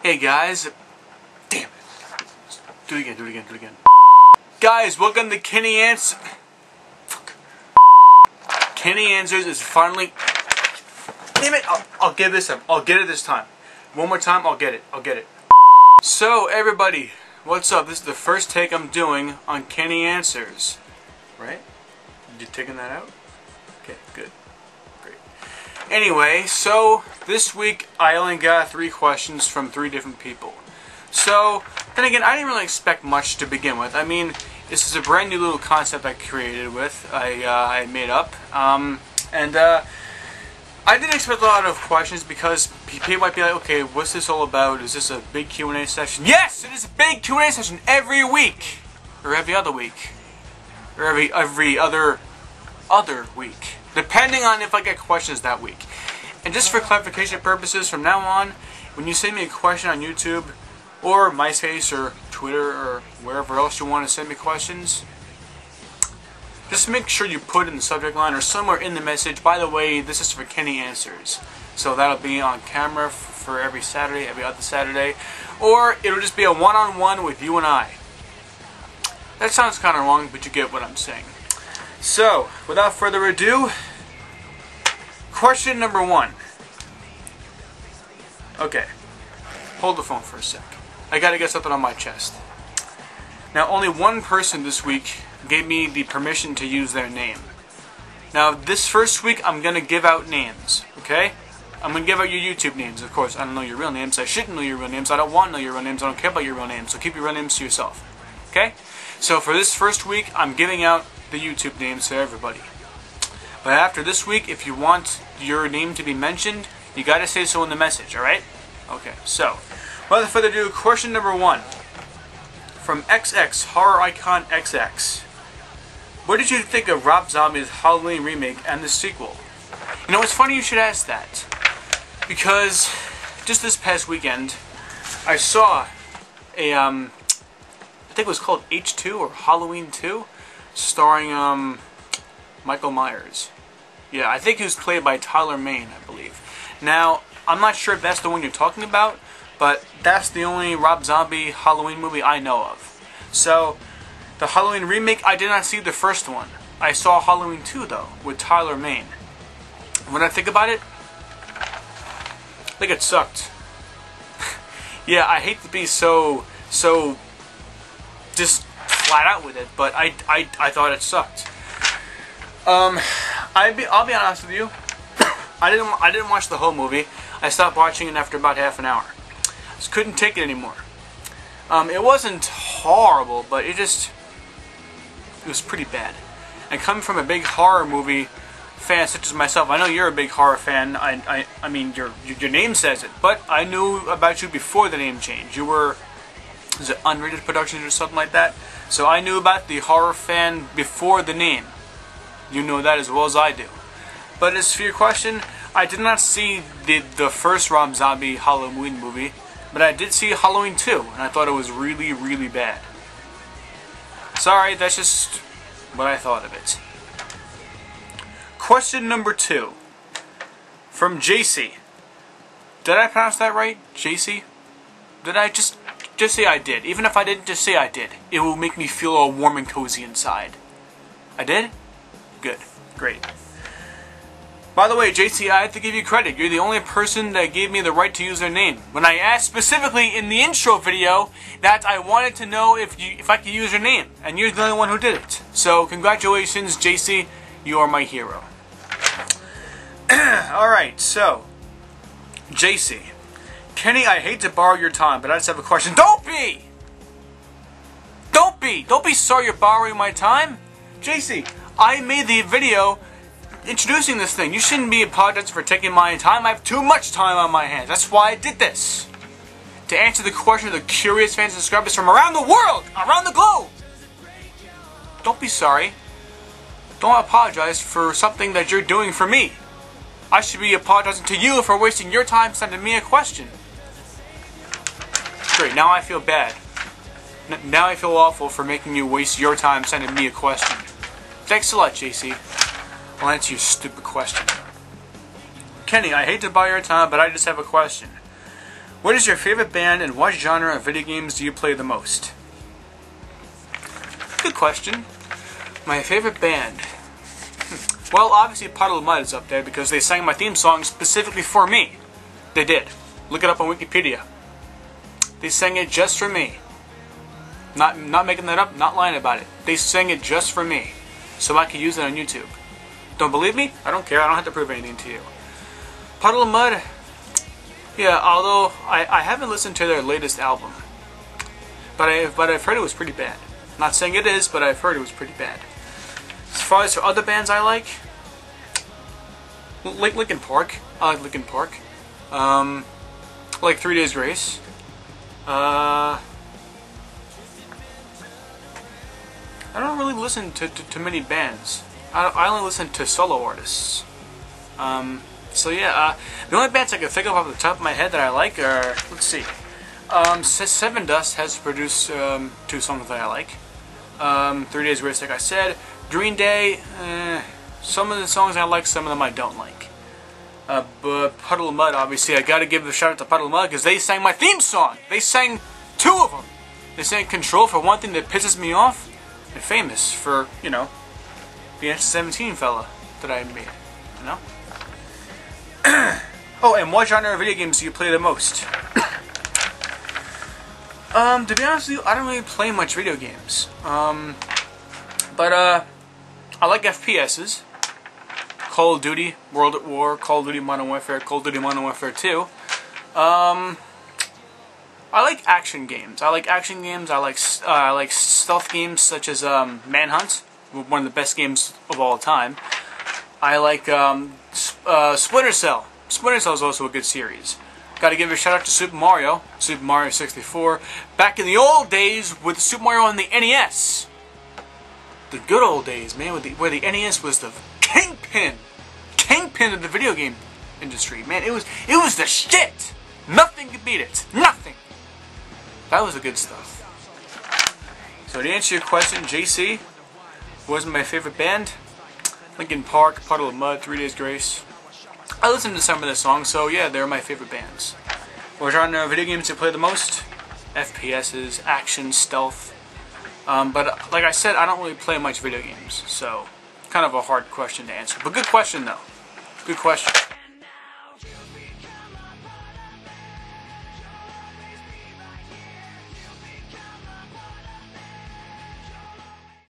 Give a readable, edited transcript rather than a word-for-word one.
Hey guys, damn it, do it again. Guys, welcome to Kenny Answers. Kenny Answers is finally, damn it, I'll get this time, I'll get it this time. One more time, I'll get it. So everybody, what's up? This is the first take I'm doing on Kenny Answers, right? You taking that out? Okay, good. Great. Anyway, so this week I only got 3 questions from 3 different people. So, then again, I didn't really expect much to begin with. I mean, this is a brand new little concept I created with, I made up. I didn't expect a lot of questions because people might be like, okay, what's this all about? Is this a big Q&A session? Yes, it is a big Q&A session every week! Or every other week. Or every other week, depending on if I get questions that week. And just for clarification purposes, from now on, when you send me a question on YouTube, or MySpace, or Twitter, or wherever else you want to send me questions, just make sure you put in the subject line or somewhere in the message, by the way, this is for Kenny Answers. So that'll be on camera for every Saturday, every other Saturday, or it'll just be a one-on-one with you and I. That sounds kind of wrong, but you get what I'm saying. So, without further ado, question number 1. Okay, hold the phone for a sec. I gotta get something on my chest. Now, only one person this week gave me the permission to use their name. Now, this first week, I'm gonna give out names, okay? I'm gonna give out your YouTube names, of course. I don't know your real names. I shouldn't know your real names. I don't want to know your real names. I don't care about your real names. So keep your real names to yourself, okay? So for this first week, I'm giving out the YouTube names to everybody. But after this week, if you want your name to be mentioned, you gotta say so in the message, alright? Okay, so, without further ado, question number 1. From XX, Horror Icon XX. What did you think of Rob Zombie's Halloween remake and the sequel? You know, it's funny you should ask that. Because, just this past weekend, I saw a, I think it was called H2 or Halloween 2, starring Michael Myers. Yeah, I think he was played by Tyler Mane, I believe. Now, I'm not sure if that's the one you're talking about, but that's the only Rob Zombie Halloween movie I know of. So, the Halloween remake, I did not see the first one. I saw Halloween 2, though, with Tyler Mane. When I think about it, I think it sucked. Yeah, I hate to be so just flat out with it, but I thought it sucked. I'll be honest with you. I didn't watch the whole movie. I stopped watching it after about half an hour. Just couldn't take it anymore. It wasn't horrible, but it was pretty bad. And coming from a big horror movie fan such as myself, I know you're a big horror fan. I mean, your name says it, but I knew about you before the name change. You were, is it Unrated Productions or something like that? So I knew about the horror fan before the name. You know that as well as I do. But as for your question, I did not see the first Rob Zombie Halloween movie, but I did see Halloween 2, and I thought it was really, really bad. Sorry, that's just what I thought of it. Question number 2. From JC. Did I pronounce that right? JC? Did I just say I did? Even if I didn't, just say I did. It will make me feel all warm and cozy inside. I did? Good. Great. By the way, JC, I have to give you credit. You're the only person that gave me the right to use their name. When I asked specifically in the intro video that I wanted to know if I could use your name, and you're the only one who did it. So, congratulations, JC. You are my hero. Alright, so, JC. Kenny, I hate to borrow your time, but I just have a question. Don't be sorry you're borrowing my time. JC, I made the video introducing this thing. You shouldn't be apologizing for taking my time. I have too much time on my hands. That's why I did this. To answer the question of the curious fans and subscribers from around the world, around the globe. Don't be sorry. Don't apologize for something that you're doing for me. I should be apologizing to you for wasting your time sending me a question. Great, now I feel bad. Now I feel awful for making you waste your time sending me a question. Thanks a lot, JC. I'll answer your stupid question. Kenny, I hate to buy your time, but I just have a question. What is your favorite band and what genre of video games do you play the most? Good question. My favorite band. Well, obviously Puddle of Mudd is up there because they sang my theme song specifically for me. They did. Look it up on Wikipedia. They sang it just for me. Not making that up, not lying about it. They sang it just for me, so I could use it on YouTube. Don't believe me? I don't care. I don't have to prove anything to you. Puddle of Mudd. Yeah, although I haven't listened to their latest album, but I've heard it was pretty bad. Not saying it is, but I've heard it was pretty bad. As far as for other bands I like Linkin Park. I like Linkin Park. Like 3 Days Grace. I don't really listen to many bands. I only listen to solo artists. So yeah, the only bands I can think of off the top of my head that I like are, let's see, Seven Dust has produced 2 songs that I like. 3 Days Grace, like I said. Green Day, some of the songs I like, some of them I don't like. But Puddle of Mudd, obviously, I gotta give a shout out to Puddle of Mudd because they sang my theme song. They sang 2 of them. They sang Control for one thing that pisses me off, and Famous for, you know, the NC-17 fella that I made, you know? Oh, and what genre of video games do you play the most? To be honest with you, I don't really play much video games. But I like FPSs. Call of Duty, World at War, Call of Duty Modern Warfare, Call of Duty Modern Warfare 2. I like action games. I like stealth games such as Manhunt, one of the best games of all time. I like Splinter Cell. Splinter Cell is also a good series. Gotta give a shout out to Super Mario 64. Back in the old days with Super Mario on the NES. The good old days, man, where the NES was the kingpin of the video game industry. Man, it was the shit. Nothing could beat it. Nothing. That was the good stuff. So to answer your question, JC was my favorite band. Linkin Park, Puddle of Mudd, 3 Days Grace. I listen to some of their songs, so yeah, they're my favorite bands. What genre of video games do you play the most? FPSs, action, stealth. But like I said, I don't really play much video games, so kind of a hard question to answer. But good question though. Good question.